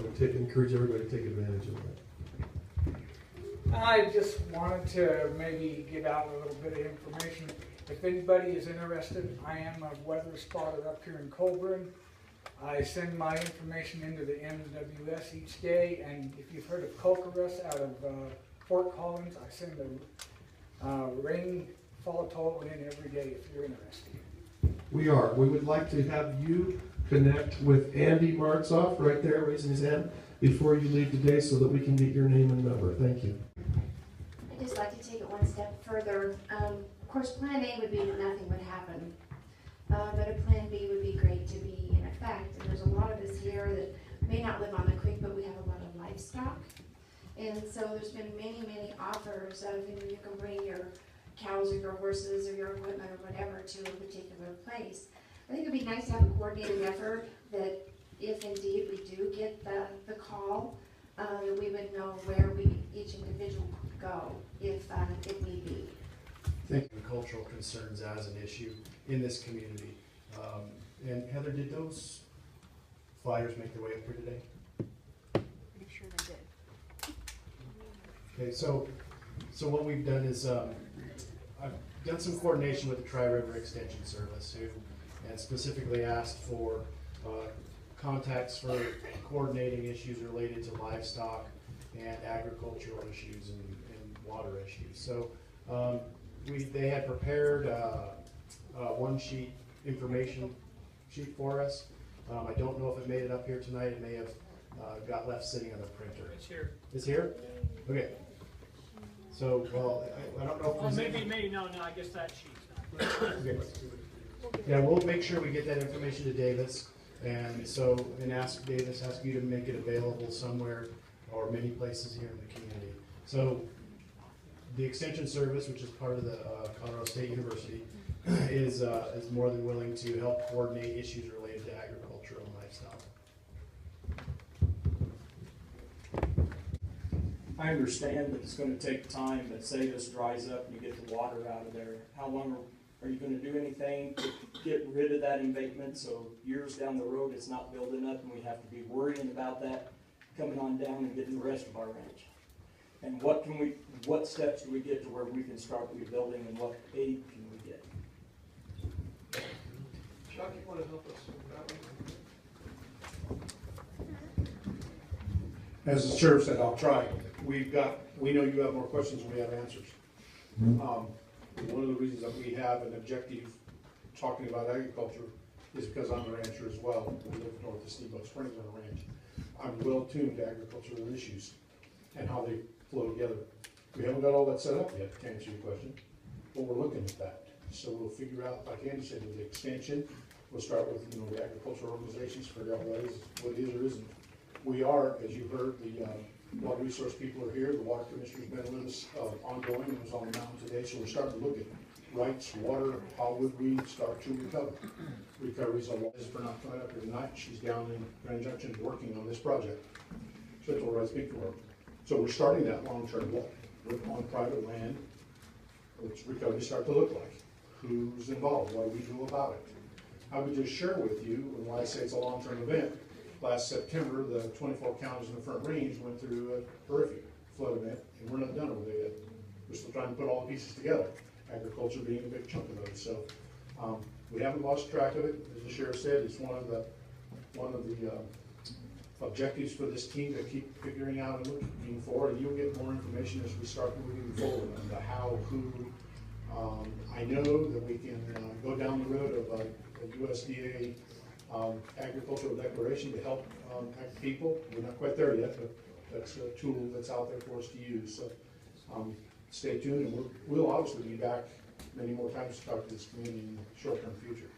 would encourage everybody to take advantage of that. I just wanted to maybe give out a little bit of information. If anybody is interested, I am a weather spotter up here in Colburn. I send my information into the MWS each day, and if you've heard of Cocorus out of Fort Collins, I send a rainfall total in every day if you're interested. We are. We would like to have you connect with Andy Martzoff right there, raising his hand, before you leave today so that we can get your name and number. Thank you. I'd just like to take it one step further. Of course, plan A would be that nothing would happen, but a plan B would be great to be in effect. And there's a lot of us here that may not live on the creek, but we have a lot of livestock. And so there's been many, many offers of, you can bring your cows or your horses or your equipment or whatever to a particular place. I think it'd be nice to have a coordinated effort that if indeed we do get the call, that we would know where each individual could go if need be. Cultural concerns as an issue in this community. And Heather, did those flyers make their way up here today? I'm sure they did. Okay, so what we've done is I've done some coordination with the Tri-River Extension Service, who and specifically asked for contacts for coordinating issues related to livestock and agricultural issues and water issues. So they had prepared one sheet information sheet for us. I don't know if it made it up here tonight. It may have got left sitting on the printer. It's here. It's here? Okay. So, well, I don't know if Well, maybe, no, I guess that sheet's not. Okay. Yeah, we'll make sure we get that information to Davis, and ask Davis, ask you to make it available somewhere or many places here in the community. So, the Extension Service, which is part of the Colorado State University, is more than willing to help coordinate issues related to agriculture and livestock. I understand that it's going to take time, but say this dries up and you get the water out of there, how long are you going to do anything to get rid of that embankment so years down the road it's not building up and we have to be worrying about that coming on down and getting the rest of our ranch? And what steps do we get to where we can start rebuilding, and what aid can we get? Chuck, you want to help us with that one? As the sheriff said, I'll try. We know you have more questions than we have answers. One of the reasons that we have an objective talking about agriculture is because I'm a rancher as well. We live north of Steamboat Springs on a ranch. I'm well tuned to agricultural issues and how they flow together. We haven't got all that set up yet, to answer your question, but we're looking at that. So we'll figure out, like Andy said, with the extension, we'll start with the agricultural organizations, figure out what is or isn't. We are, as you heard, the water resource people are here. The water commissioner's been with us ongoing and was on the mountain today. So we're starting to look at rights, water, how would we start to recover? Recovery's a lot. For not coming up here tonight, she's down in Grand Junction working on this project. So that's what I speak for her. So we're starting that long-term look on private land. What's recovery start to look like? Who's involved? What do we do about it? I would just share with you, and why I say it's a long-term event. Last September, the 24 counties in the Front Range went through a horrific flood event, and we're not done over there yet. We're still trying to put all the pieces together, agriculture being a big chunk of those. So we haven't lost track of it. As the sheriff said, it's one of the objectives for this team to keep figuring out and looking for, and you'll get more information as we start moving forward on the how, who. I know that we can go down the road of a USDA agricultural declaration to help people. We're not quite there yet, but that's a tool that's out there for us to use. So stay tuned, and we'll obviously be back many more times to talk to this community in the short-term future.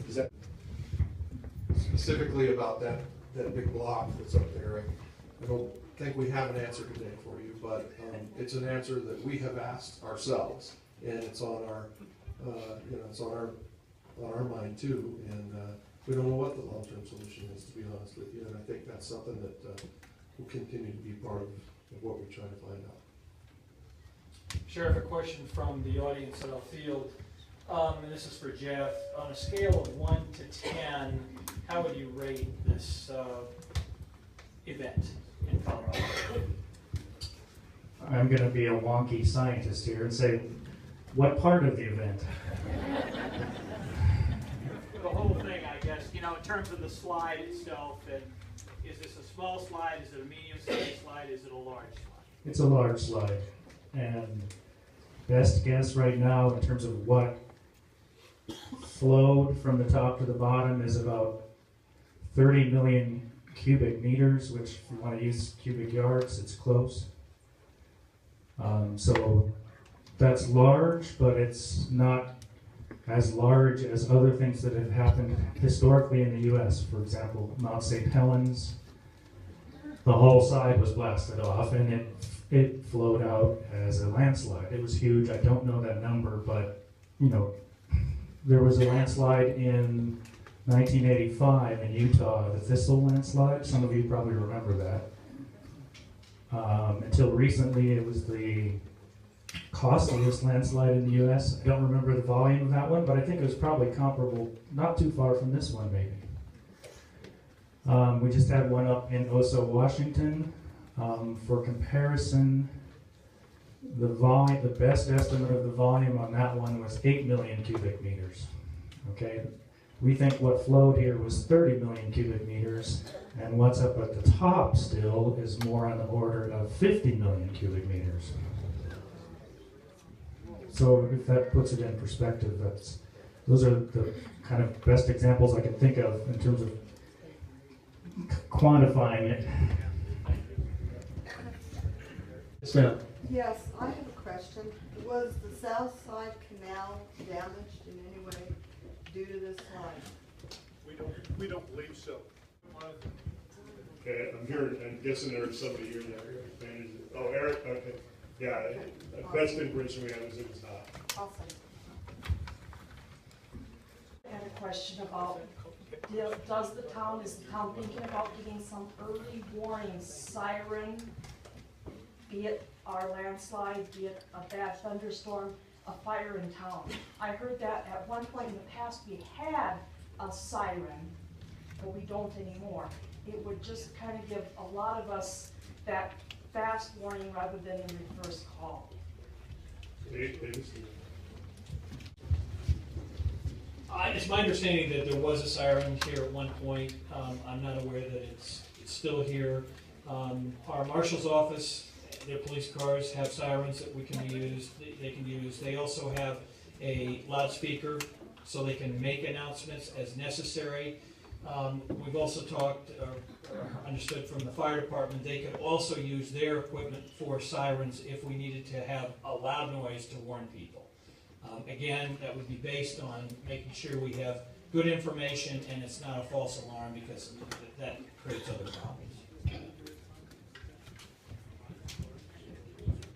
Is that Specifically about that big block that's up there, I don't think we have an answer today for you, but it's an answer that we have asked ourselves, and it's on our, it's on our mind too, and we don't know what the long-term solution is, to be honest with you, and I think that's something that will continue to be part of what we try to find out. Sheriff, a question from the audience that I'll field, and this is for Jeff. On a scale of 1 to 10, how would you rate this event in Colorado. I'm going to be a wonky scientist here and say, what part of the event? The whole thing, I guess, you know, in terms of the slide itself, and is this a small slide, is it a medium-sized slide, is it a large slide? It's a large slide. And best guess right now in terms of what flowed from the top to the bottom is about 30 million cubic meters, which if you want to use cubic yards, it's close. So that's large, but it's not as large as other things that have happened historically in the U.S. For example, Mount St. Helens, the whole side was blasted off and it flowed out as a landslide. It was huge. I don't know that number, but you know, there was a landslide in 1985 in Utah, the Thistle landslide. Some of you probably remember that. Until recently, it was the costliest landslide in the U.S. I don't remember the volume of that one, but I think it was probably comparable, not too far from this one, maybe. We just had one up in Oso, Washington. For comparison, the best estimate of the volume on that one was 8 million cubic meters. Okay, we think what flowed here was 30 million cubic meters, and what's up at the top still is more on the order of 50 million cubic meters. So if that puts it in perspective, those are the kind of best examples I can think of in terms of quantifying it. Yes, I have a question. Was the South Side Canal damaged in any way due to this slide? We don't believe so. Okay, I'm guessing there's somebody here that manages it. Oh, Eric, okay. Yeah, best information we have is it was not. Awesome. I had a question about, is the town thinking about getting some early warning siren, be it our landslide, be it a bad thunderstorm, a fire in town? I heard that at one point in the past we had a siren, but we don't anymore. It would just kind of give a lot of us that fast warning rather than a reverse call. It's my understanding that there was a siren here at one point. I'm not aware that it's still here. Our marshal's office, their police cars have sirens that we can use. They can use. They also have a loudspeaker, so they can make announcements as necessary. We've also talked or understood from the fire department they could also use their equipment for sirens if we needed to have a loud noise to warn people. Again, that would be based on making sure we have good information and it's not a false alarm, because that creates other problems.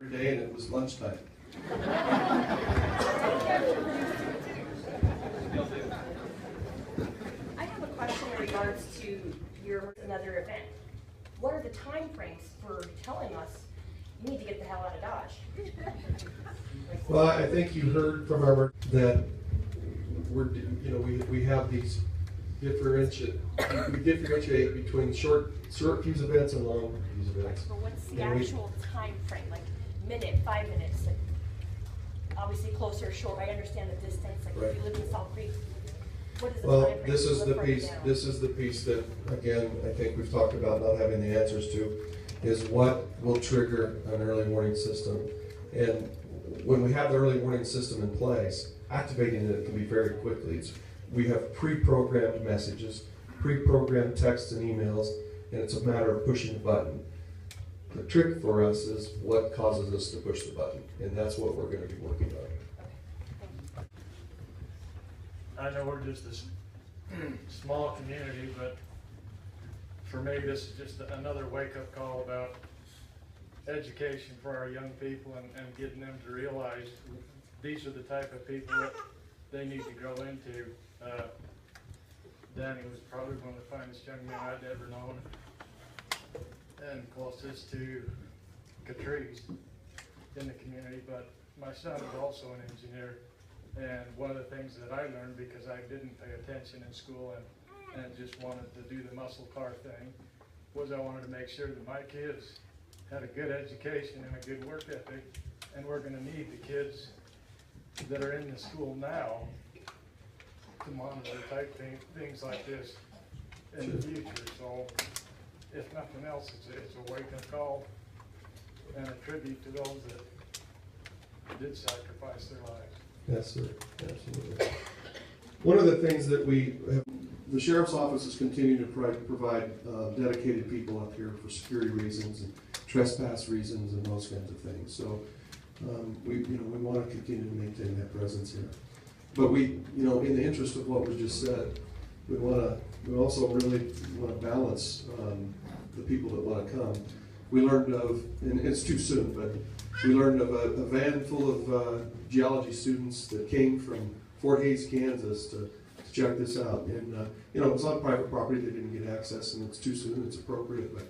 Every day, and it was lunchtime. I have a question in regards to another event. What are the time frames for telling us you need to get the hell out of Dodge? Well, I think you heard from our that we have these we differentiate between short fuse events and long fuse events. But what's the And actual time frame? Like minute, 5 minutes? Like, obviously closer or short. I understand the distance. Like Right. if you live in Salt Creek, what is the Well, time frame? this to is look the further piece. down? This is the piece that, again, I think we've talked about not having the answers to, is what will trigger an early warning system. And when we have the early warning system in place, activating it can be very quickly. We have pre-programmed messages, pre-programmed texts and emails, and it's a matter of pushing a button. The trick for us is what causes us to push the button, and that's what we're going to be working on. I know we're just a small community, but for me, this is just another wake-up call about education for our young people and getting them to realize these are the type of people that they need to grow into. Danny was probably one of the finest young men I'd ever known, and closest to Catrice in the community, but my son is also an engineer. And one of the things that I learned, because I didn't pay attention in school and just wanted to do the muscle car thing, was I wanted to make sure that my kids had a good education and a good work ethic, and we're gonna need the kids that are in the school now to monitor type things like this in the future. So if nothing else, it's a wake-up call and a tribute to those that did sacrifice their lives. Yes, sir, absolutely. One of the things that the sheriff's office is continuing to provide dedicated people up here for security reasons and trespass reasons and those kinds of things. So we want to continue to maintain that presence here. But in the interest of what was just said, we also really want to balance the people that want to come. We learned of, and it's too soon, but we learned of a van full of geology students that came from Fort Hays, Kansas to check this out. And, it was on private property, they didn't get access, and it's too soon, it's appropriate. But,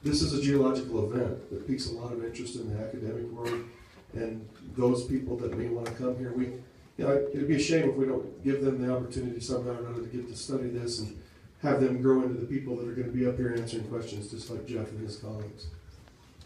this is a geological event that piques a lot of interest in the academic world. And those people that may want to come here, it'd be a shame if we don't give them the opportunity somehow or another to get to study this and have them grow into the people that are going to be up here answering questions just like Jeff and his colleagues.